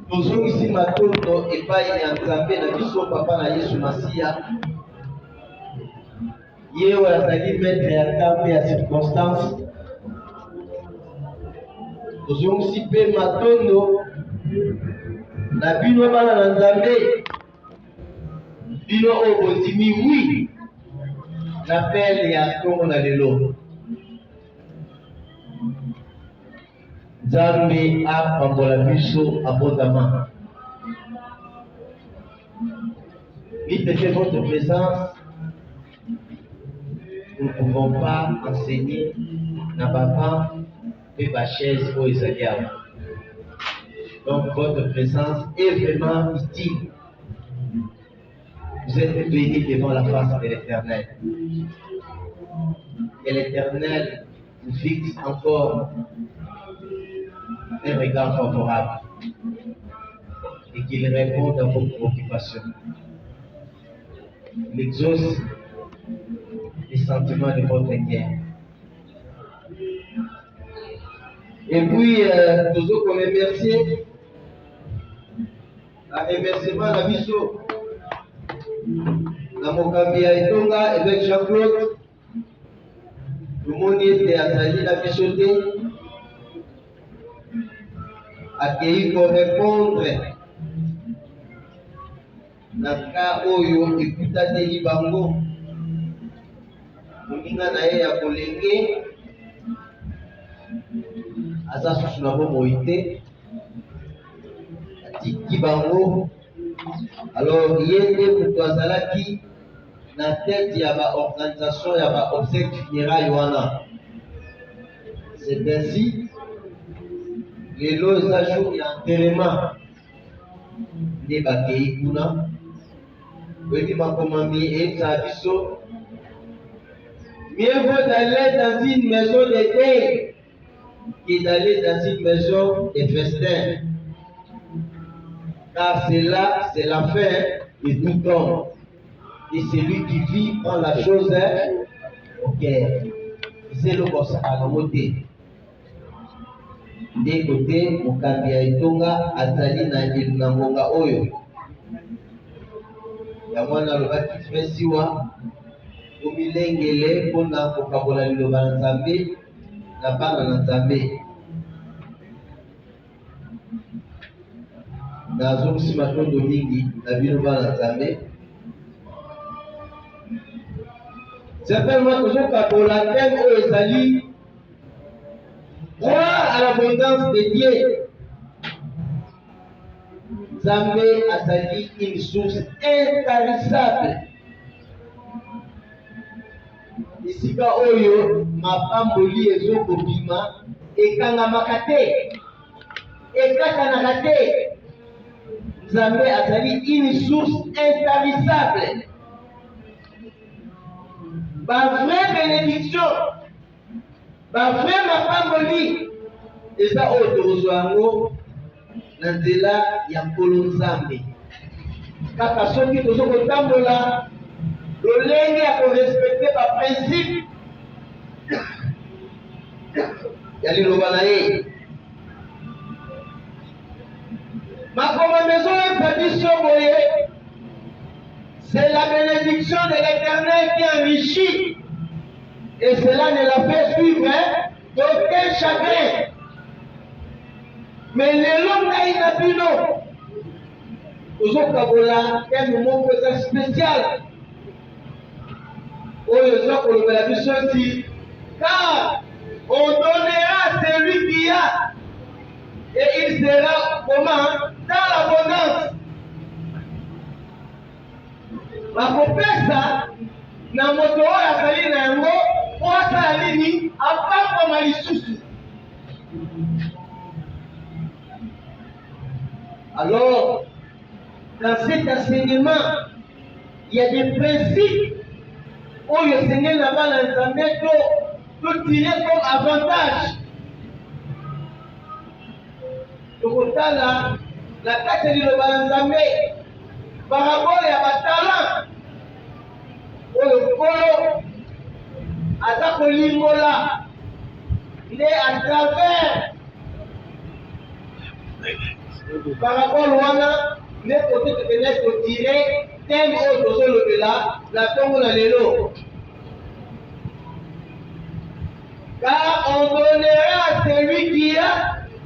Toujours ici matondo et pas ya Nzambe na biso papa na Yesu Masia. Yeo azali maître ya temps ya circonstance. Toujours ici pe matondo na bino bana na Nzambe. Bino obotimi oui. L'appel ya tongo na lelo. Nzambe apambola biso abondamment. Vite fait votre présence. Nous ne pouvons pas enseigner na papa et ma chaise aux Israéliens. Donc votre présence est vraiment utile. Vous êtes bénis devant la face de l'Éternel. Et l'Éternel vous fixe encore un regard favorable et qu'il réponde à vos préoccupations. Il exauce les sentiments de votre cœur. Et puis, nous allons remercier un remerciement à Bisso, à Mokambia et Tonga, avec Jean-Claude. Tout le monde était à Sali, la Bissoté, accueilli pour répondre. Naka Oyo, écouta de Libango. Moninga na ye ya kolenge aza susu na bomoi te atiki bango. Alors ye nde moto azalaki na tête ya baorganisation ya baobsèque funérailles wana. C'est ainsi lelo eza jour ya enterrement nde bakei kuna oyebi makomami eyebisa biso. Mieux vaut d'aller dans une maison de thé que d'aller dans une maison de festin. Car c'est là, c'est la fin de tout homme. Et celui qui vit prend la chose au cœur. C'est le boss à la montée. Des côtés, Mokambia et Tonga, Azali na Ngonga Oyo. Yamwana Lobaki Fesiwa. Omilengele pona kokabola liloba na Nzambe na bana na Nzambe. Nazongisi matondo mingi na bino bana na Nzambe. Certainement tozokabola thème oyo ezali croire à l'abondance de Dieu. Nzambe azali une source intarissable. Isika oyo mapamboli ezokobima ekangamaka te, ekatanaka te. Nzambe azali une source intarissable. Ba vraie bénédiction, ba vraie mapamboli eza oyo tokozwa yango na nzela ya nkolo Nzambe. Kaka soki tozokotambola lolenge ya korespecte baprincipe ya liloba na ye. Makoma maison eza biso boye, c'est la bénédiction de l'Éternel qui enrichit, et cela ne la fait suivre d'aucun chagrin. Mais lelo ngai na bino ozokabola thème moko eza spécial oyo eza kolobela biso eti car on donnera à celui qui a et il sera comment dans l'abondance. Bakopesa na moto oyo azali na yango po asala nini apakoma lisusu. Alors dans cet enseignement il y a des principes oyo Seigneur na bana Nzambe to tirer comme avantage. Tokotala la kati ya liloba na Nzambe parabole ya batalent oyo nkolo aza kolimbola nde à travers Par rapport à Wana, nous côté de fenêtre pour tirer, thème autre sur le là, la tombe dans les lots. Car on donnera à celui qui a,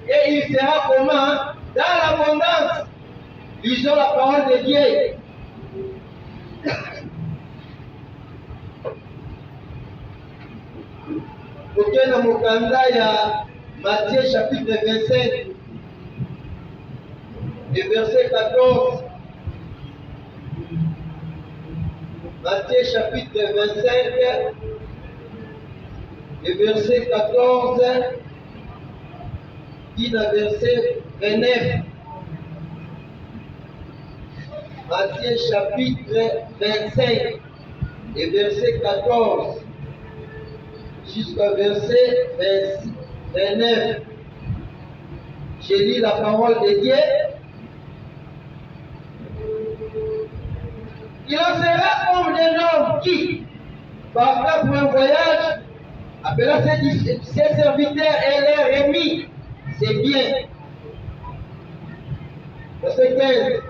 et il sera comment? Dans l'abondance. Lisons la parole de Dieu. Ok, dans mon candidat, il y a Matthieu chapitre 25, et verset 14. Matthieu chapitre 25, et verset 14, dit dans verset 29. Matthieu chapitre 25, et verset 14. Jusqu'au verset 29. Je lis la parole de Dieu. Il en sera comme un homme qui, partant pour un voyage, appela ses serviteurs et les remis ses biens. Verset 15.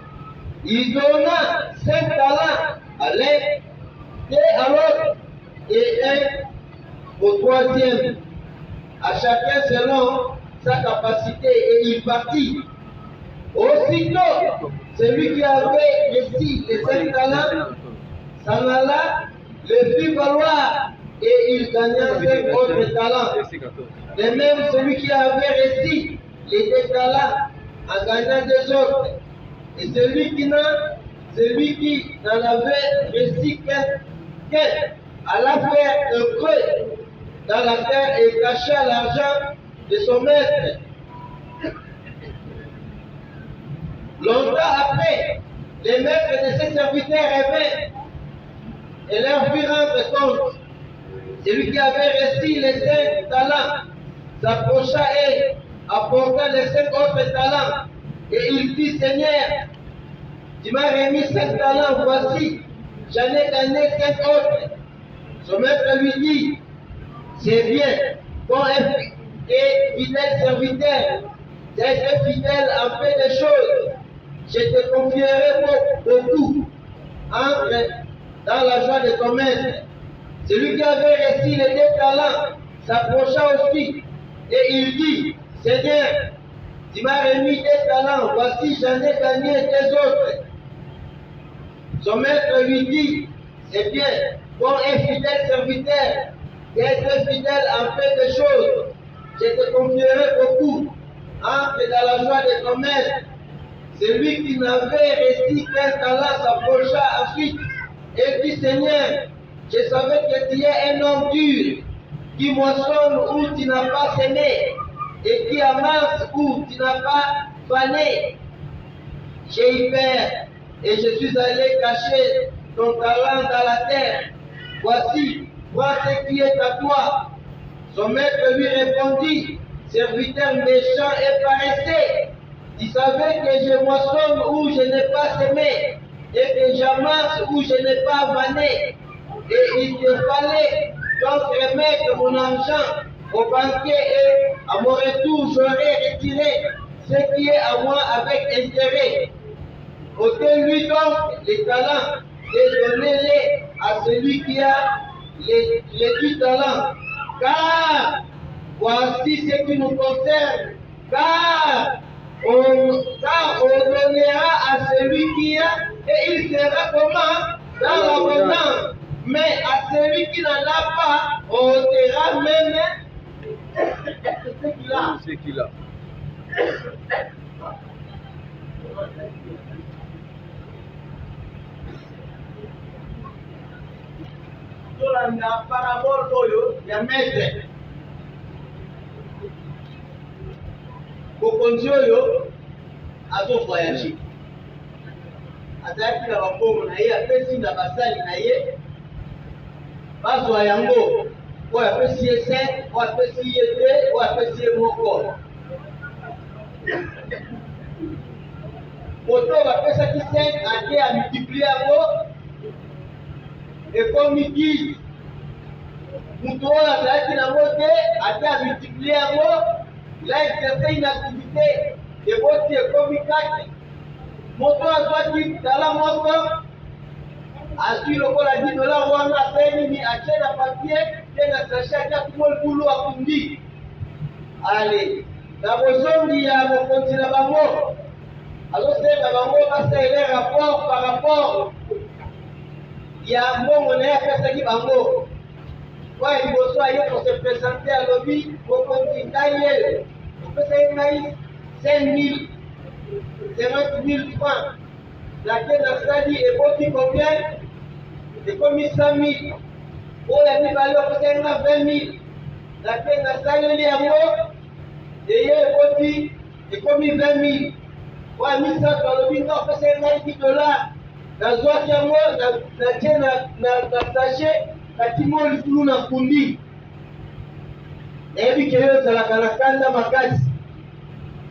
Il donna 5 talents à l'un et à l'autre, et un au troisième, à chacun selon sa capacité, et il partit. Aussitôt, celui qui avait reçu les 5 talents s'en alla, le fit valoir, et il gagna 5 autres talents. De même, celui qui avait reçu les 2 talents en gagna 2 autres. Et celui qui n'en avait reçu qu'un, alla faire un creux dans la terre et cacha l'argent de son maître. Longtemps après, les maîtres de ses serviteurs revinrent et leur fit rendre compte. Celui qui avait reçu les 5 talents s'approcha et apporta les 5 autres talents. Et il dit, Seigneur, tu m'as remis 5 talents, voici, j'en ai gagné 5 autres. Son maître lui dit, c'est bien, bon et fidèle serviteur, tu as été fidèle en peu de choses, je te confierai beaucoup. Entre dans la joie de ton maître. Celui qui avait reçu les 2 talents s'approcha aussi et il dit, Seigneur, tu m'as remis 2 talents, voici j'en ai gagné 2 autres. Son maître lui dit, c'est bien, bon et fidèle serviteur, tu as été fidèle en peu de choses, je te confierai beaucoup. Entre dans la joie de ton maître. Celui qui n'avait reçu qu'un talent s'approcha ensuite et dit, Seigneur, je savais que tu es un homme dur, qui moissonne où tu n'as pas semé, et qui amasse où tu n'as pas fané. J'ai eu peur, et je suis allé cacher ton talent dans la terre. Voici, vois ce qui est à toi. Son maître lui répondit, serviteur méchant et paresseux, tu savais que je moissonne où je n'ai pas semé, et que j'amasse où je n'ai pas vanné. Et il te fallait donc remettre mon argent au banquier et à mon retour j'aurais retiré ce qui est à moi avec intérêt. Ôtez-lui donc les talents et donnez-les à celui qui a les 10 talents. Car voici ce qui nous concerne. Car on donnera à celui qui a et il sera comment? Dans l'abondance. Mais à celui qui n'en a pas, on ôtera même ce qu'il a. Tolanda parabole oyo ya maître. Mokonzi oyo azovoyage. Azalaki na bambongo na ye, apesi na basali na ye. Bazwa yango, oyo apesi ye 5, oyo apesi ye 2, oyo apesi ye moko. Moto bapesaki 5 ake amultiplie yango ekomi 10. Moto oyo azalaki nango te ake amultiplie yango, il a exercé une activité eboti ekomi 4 moto azwaki tala moko azwi lokola $10 wana apenini atie na papier te na sachet ati akumo libulu akundi ale na bozongi ya mokonzi na bango azosenga bango basaele rapport par rapport ya mbongo na ye apesaki bango kwa liboso aye kosepresente alobi mokonzi ngai ye opesaki ngai 50 000 francs lake nasali ekoti combien ekomi 100 000 oyo ya mibale opesaki nga 20 000 lake nasaleli yango eye ekoti ekomi 20 000 oyo misato alobi nga opesaki ngai $10 nazwaki yango natie na sachet natimo likulu na kundi nayebi kele ozalaka na kanda makasi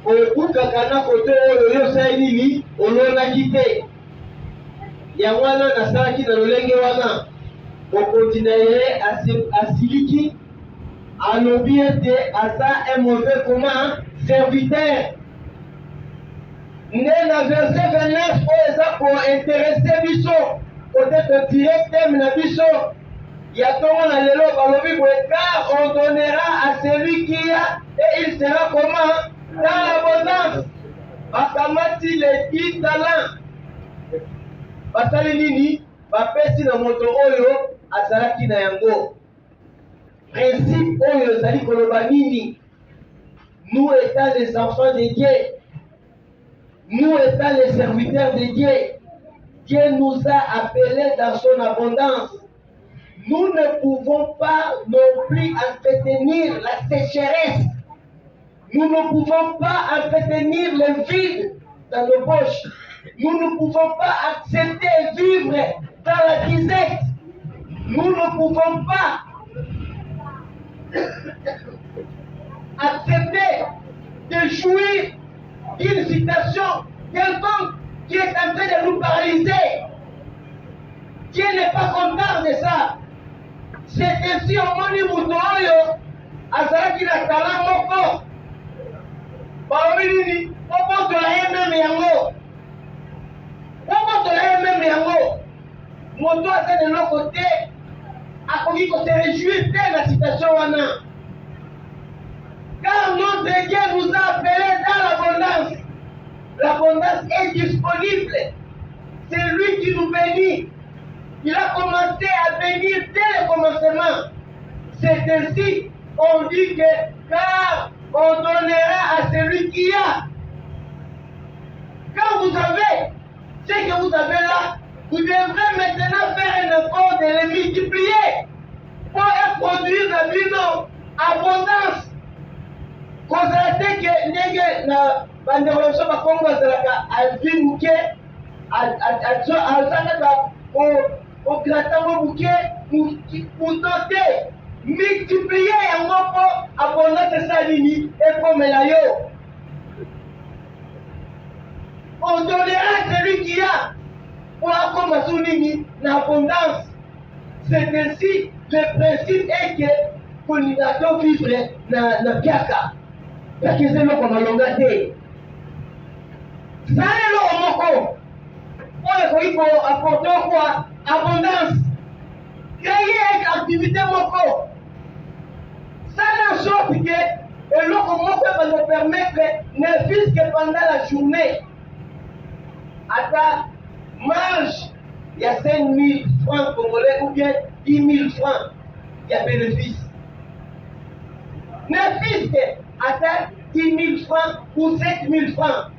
okukaka na kote oyo yo osali nini olonaki te yango wana nasalaki na lolenge wana mokonzi na ye asiliki alobi ete aza un mauvais comment serviteur nde na verset 29 oyo eza kointerese biso peut-être directem na biso ya tongo na lelo balobi boye car on donnera à celui qui a et il sera comment dans l'abondance. Bakamati les 10 talents basali nini bapesi na moto oyo azalaki na yango. Principe oyo ezali koloba nini? Nous étant les enfants de Dieu, nous étant les serviteurs de Dieu, Dieu nous a appelés dans son abondance. Nous ne pouvons pas non plus entretenir la sécheresse. Nous ne pouvons pas entretenir le vide dans nos poches. Nous ne pouvons pas accepter vivre dans la disette. Nous ne pouvons pas accepter de jouir d'une situation quelconque qui est en train de nous paralyser. Dieu n'est pas content de ça. C'est ainsi au moni mutoyo azalaki na tala moko balobi nini obotola ye meme yango moto aza de loko te akoki kose réjouir te na situation wana car notre Dieu nous a appelés dans l'abondance. L'abondance est disponible. C'est lui qui nous bénit. Il a commencé à bénir dès le commencement. C'est ainsi qu'on dit que car on donnera à celui qui a. Quand vous avez ce que vous avez là, vous devrez maintenant faire un effort de les multiplier pour produire la vie abondance. Constater que ndenge na bandeko bakongo azalaka azwi muke azalaka au gratin muke pour doter multiplier yango po abondance salini ekomela yo. On donnera celui qui a pour akoma sunini na abondance. C'est ainsi le principe est que qu'on vivre na piaka. Parce que loko malonga te sale loko moko oyo koki ko apporter quoi abondance créer une activité moko sale en sorte que eloko moko va nous permettre ne fût que pendant la journée ata marge il y a 5 000 francs congolais ou bien 10 000 francs il y a bénéfice ne fût que atteint 10 000 francs ou 7 000 francs.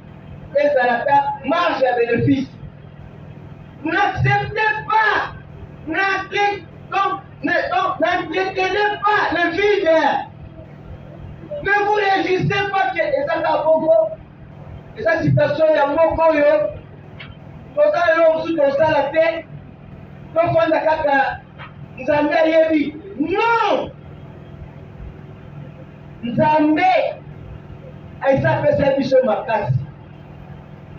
Et ça la marge à bénéfice. N'acceptez pas, n'entretenez pas le vide. Ne vous réjouissez pas que et sa situation est à mon corps. Tout ça, nous sommes dans la tête. Nous sommes dans la tête. Non! Nzambe aisapesa biso makasi.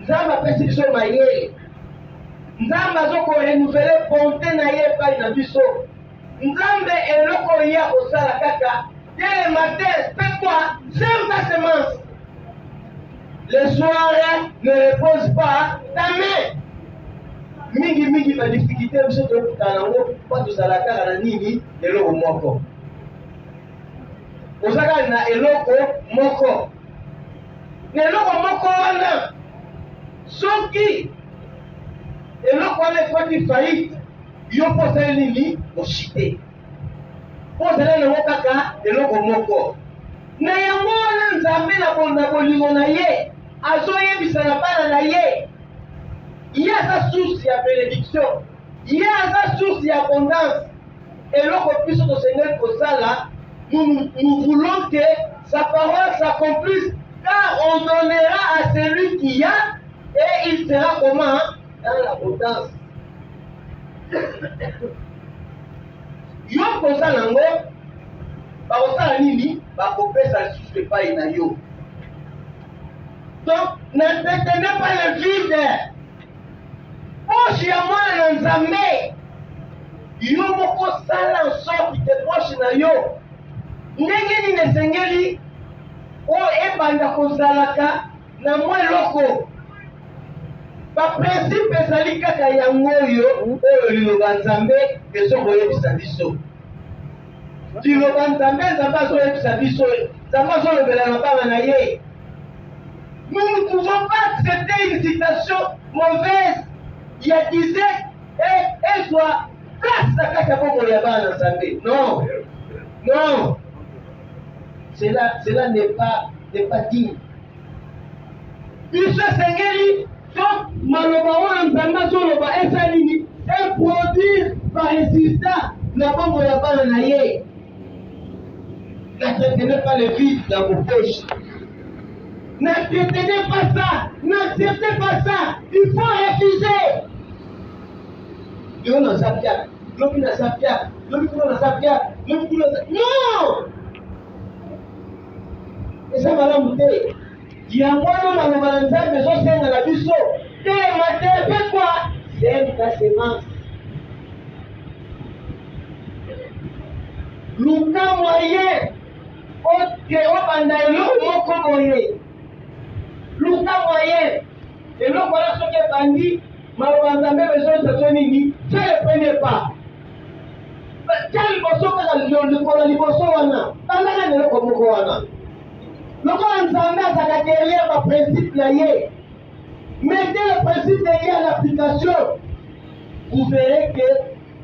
Nzambe apesi biso mayele. Nzambe azoko renouveler bonté na ye epai na biso. Nzambe eloko ya kosala kaka dès le matin, fais quoi? Sème ta semence. Le soir ne repose pas ta main. Mingi ma difficulté biso tokutana nango po tozala kaka na nini eloko moko. Ozaka na eloko moko. Na eloko moko wana soki eloko wana ekoti faillite yo mpo osali nini oshite. Po ozala nango kaka eloko moko. Na yango wana Nzambe na bolingo na ye azoyebisa na bana na ye. Il y a sa source de bénédiction. Il y a sa source d'abondance. Et lorsqu'on puisse au Seigneur pour ça là, nous voulons que sa parole s'accomplisse, car on donnera à celui qui a et il sera comment? Dans l'abondance. Yo pour ça nango, par ça nini, ba kopesa sa source pas ina yo. Donc, n'entretenez pas le vide. Poche ya mwana na Nzambe yo moko sala en sorte que poche na yo ndenge nini esengeli oyo ebanda kozalaka na mwa eloko baprincipe ezali kaka yango oyo liloba Nzambe ezokoyebisa biso. Liloba Nzambe azoyebisa biso, Nzambe azolobela na bana na ye. Nous ne pouvons pas accepter une citation mauvaise. Il y a disait, et soit place la cacabon ya bana Nzambe. Non, non. Cela n'est pas digne. Biso sengeli, donc maloba wana Nzambe azoloba esalini, et produire par résultat na bongo ya bana na ye. N'acceptez pas le vide dans vos poches. N'acceptez pas ça. N'acceptez pas ça. Il faut refuser. Non! Et ça va l'embouter. Il y a moi dans le Valentin, mais je sais dans la biseau. Dès le matin, fais quoi? C'est ta sémence. Luka moyen. Ok, on va dans l'eau moyen. Luka moyen. Et l'eau voilà ce qui est bandit. Malheureusement, besoin de ce nini. C'est le premier pas. Quel bosso que le bosso wana? Tandaka ne le komoko wana. Lorsqu'on Nzambe a derrière le principe là yé. Mettez le principe derrière l'application. Vous verrez que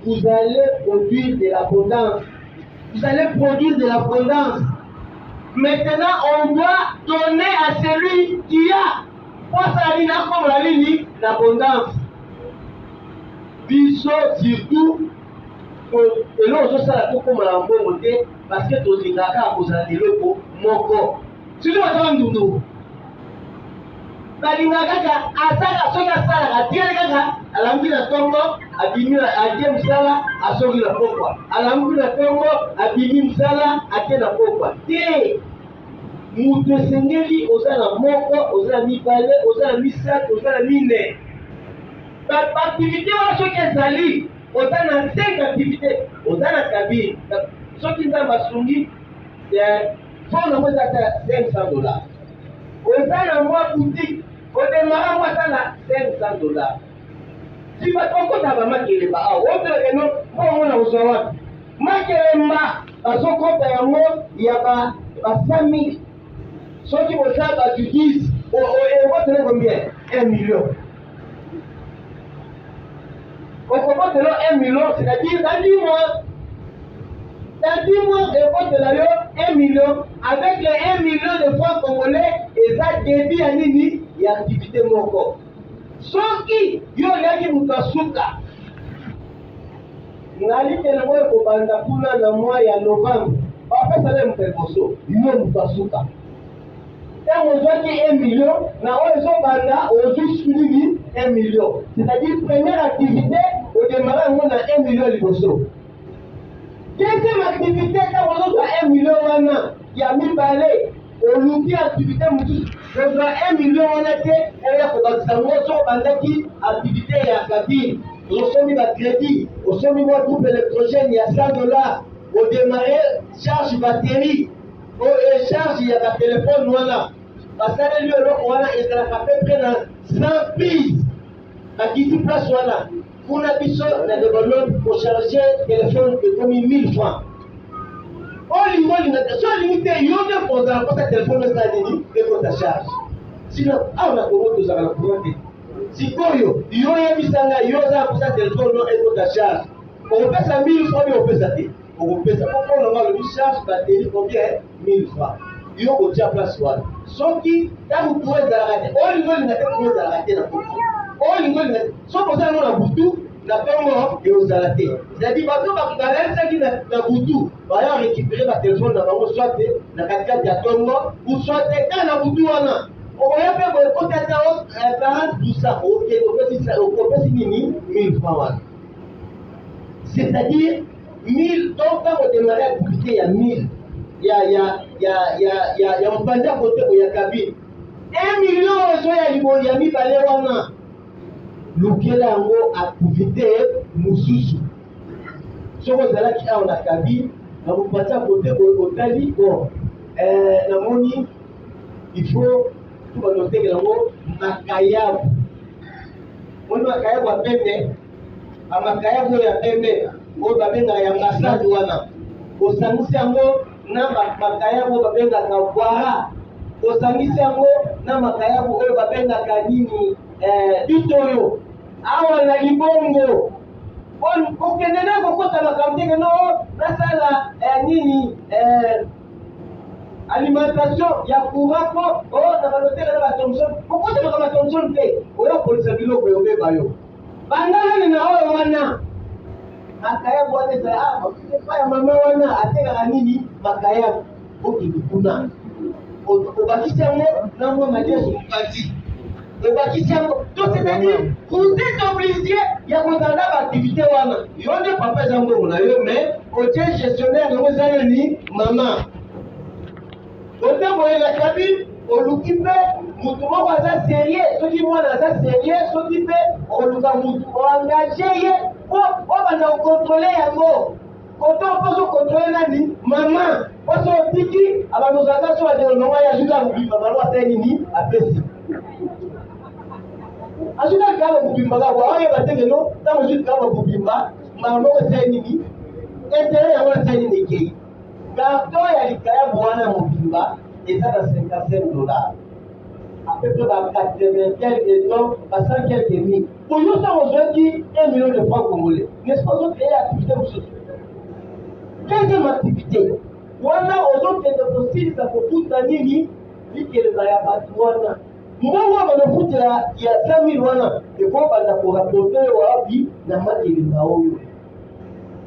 vous allez produire de l'abondance. Vous allez produire de l'abondance. Maintenant, on doit donner à celui qui a. Pour ça, il a comme la ligne l'abondance. Biso surtout, et là, on ça la comme la monté parce que tu es d'accord pour ça, loko moko. Tu dois attendre nous. Balingaka asaka soka sala atiele kaka alambi na tongo abimi atie msala asoki na pokwa alambi na tongo abimi msala atie na pokwa te mutu esengeli ozala moko ozala mibale ozala misato ozala mine baaktivité wana soki ezali oza na 5 activité oza na kabine soki nzambe asungi fond nango ezaka $500 oza na mwa boutique odemara mwata na $500 si bato okota bamakelemba awa otelekeno mbongo kozwa wapi makelemba bazokota yango ya ba 5000 soki boza bato 10 okotele combien 1 million okotele 1 million c'est-à-dire dans 10 mois dans 10 mois okotela yo 1 million avec les 1 million de francs congolais eza débit ya nini ya activité moko soki yo yaki mutu asuka ngali tena moyo kobanda kuna na mwa ya novembre bapesala mpekoso yo mutu asuka ntango ozwaki 1 million na oyo ezobanda ozwi nini 1 million c'est-à-dire première activité odemara yango na 1 million liboso deuxième activité ntango ozozwa 1 million wana ya mibale oluki activité mosusu kozwa 1 million wana te eya kobakisa ngo so obandaki activité ya kabine osomi bacrédit osomi mwa groupe électrogène ya $100 odemare charge batterie charge ya batelefone wana basali lieu eloko wana ezalaka pe près na 100 pises bakiti place wana kuna biso na develop kocharge téléphone ekomi 1000 francs olingo olinga te so olingi te yo nde kozala kota téléphone ezala nini ekota charge sino awa na kongo tozala na courant te sikoyo yo yebisanga yo ozala kosa téléphone no ekota charge okopesa 1000 francs yo opesa te okopesa poko nanga olobi charge batterie combien 1000 francs yo kotia place wana soki ntango courant ezalaka te olingo olinga te courant ezalaka te na koko olingo olinga te soki ozala ngo na butu na ntongo eozala te c'est-à-dire bato balalisaki na butu baya récupérer batelefone na bango soit te na katikati ya ntongo ou soit te kaka na butu wana okoya mpe boekota ta 40% okopesi nini 1000 francs wana c'est-à-dire 1000 donc ntango démarre activité ya 1000 ya mopanzi ya kote boya kabine 1 million ozoya liboli ya mibale wana lukela yango activité mosusu soki ozalaki awa na kabine na mopanzi ya kote otali bon namoni il faut tubanotekela yango makayabu moni makayabu ya pembe amakayabu oyo ya pembe oyo babengaka ya masadi wana osangisi yango na makayabu oyo babengaka bwara osangisi yango na makayabu oyo babengaka nini bitoyo awa na libongo okende na kokota makambo teke no nasala nini alimentation ya courant po na balotele na bathomson kokota makambo ya thomson te oyo polisa biloko yobeba yo bandalani na oyo wana makayabu wana ezala epa ya mama wana atekaka nini makayabu okende kuna obakisi yango na mwa madeso mokati obakisi yango to c'est-à-dire vous êtes obligé ya kozala baactivité wana yo nde papa eza mbongo na yo mais otie gestionnaire yango eza nani mama otemboyela kabine oluki mpe mutu moko aza sérieux soki mwana aza sérieux soki mpe oluka mutu oengage ye po obanda kokontrole yango koto mposo kontrole nani mama poso otiki abantu ozalaka so badelonongo ye azuka kobima malo ata nini apesi azuka kaka kobimba kaka oyeba teke no ntango ozuki kaka kobimba mbala moko esai nini intere yango nasai nini ekei karton ya likayabu wana ya mobimba eza na 55 $. À peu près à 80 quelques donc à 100 quelques mille. Pour nous, ça aujourd'hui 1 million de francs congolais. N'est-ce pas notre activité aussi? Deuxième activité. Wana aujourd'hui est possible ça pour tout la nini dit que le baya batwana. Mbongo bana futi ya 5 000 wana et pour banda pour rapporter wapi na makeli baoyo.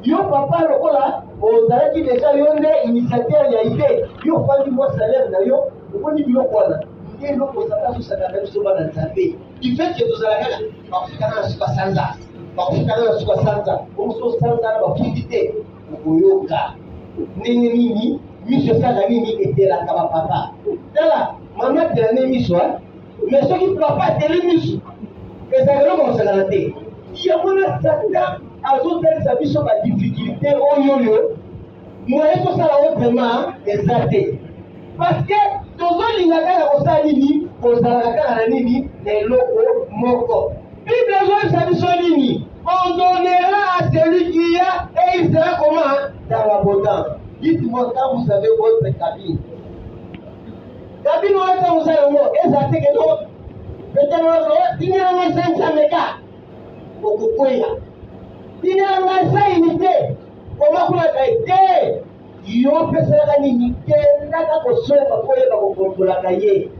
Yo papa lokola ozalaki déjà yonde initiateur ya idée yo fandi mo salaire na yo okoni biloko wana et nous posons la chose à la souvent dans sa vie. Du fait que nous allons faire un sukasanza, un sukasanza, on se sanza la fidélité, au yoga. Nini, mission ça la nini était la kaba papa. Là, maman de la mission, mais ceux qui ne peuvent pas être l'émission, et ça va commencer à la tête. Il y a mon assassin à d'autres sa mission la difficulté au yo-yo. Moi, je pense à autrement exalté. Parce que tozolingaka na kosala nini kozalaka kaka na nini na eloko moko bible ezolisa biso nini on donnera à celui qui a et il sera comment dans l'abondance. Dites-moi quand vous avez votre cabine oyo ntango oza yango eza teke no peut-être tinelanga 500 meka okokweya tinelanga 5 unité komakulaka te yo peselaka nini kendaka kosoyeba koyeba kokontrolaka ye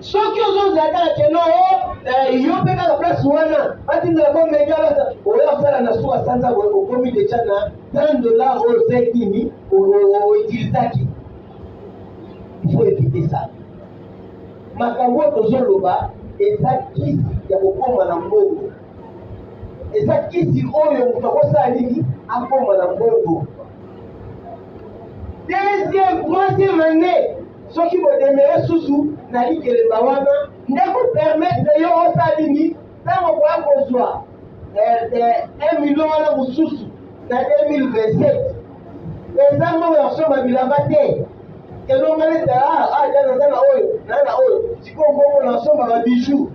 soki ozozalaka keno yo mpe kaka place wana batindelako meka oyo osala na suka sanza okomi deja na $30 oyo osai nini outilisaki il faut éviter ça makambo oyo tozoloba eza kisi ya kokoma na mbongo eza kisi oyo moto akosala nini akoma na mbongo. Troisième année, ce qui me demeure sous na likelemba wana ndeko permettre yo osalini ntango koya kozwa 1 million wana mosusu na 2027 eza mbongo ya kosomba bilamba te elonga ta jana oyo na oyo siko mbongo na somba ba bijou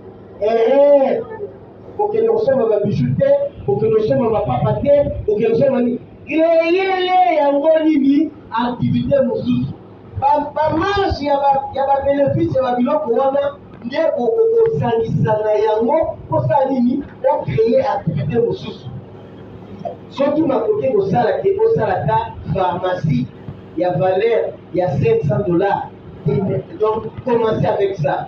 okende kosomba ba bijou te okende kosomba ba papa te okende kosomba ni yele yango nini activité mosusu ba marge ya ba bénéfice ya ba biloko wana nde okosangisa na yango mposala nini ocréer activité mosusu soki makoki kosala te osalaka pharmacie, il y a valeur, il y a $500. Donc, commencez avec ça.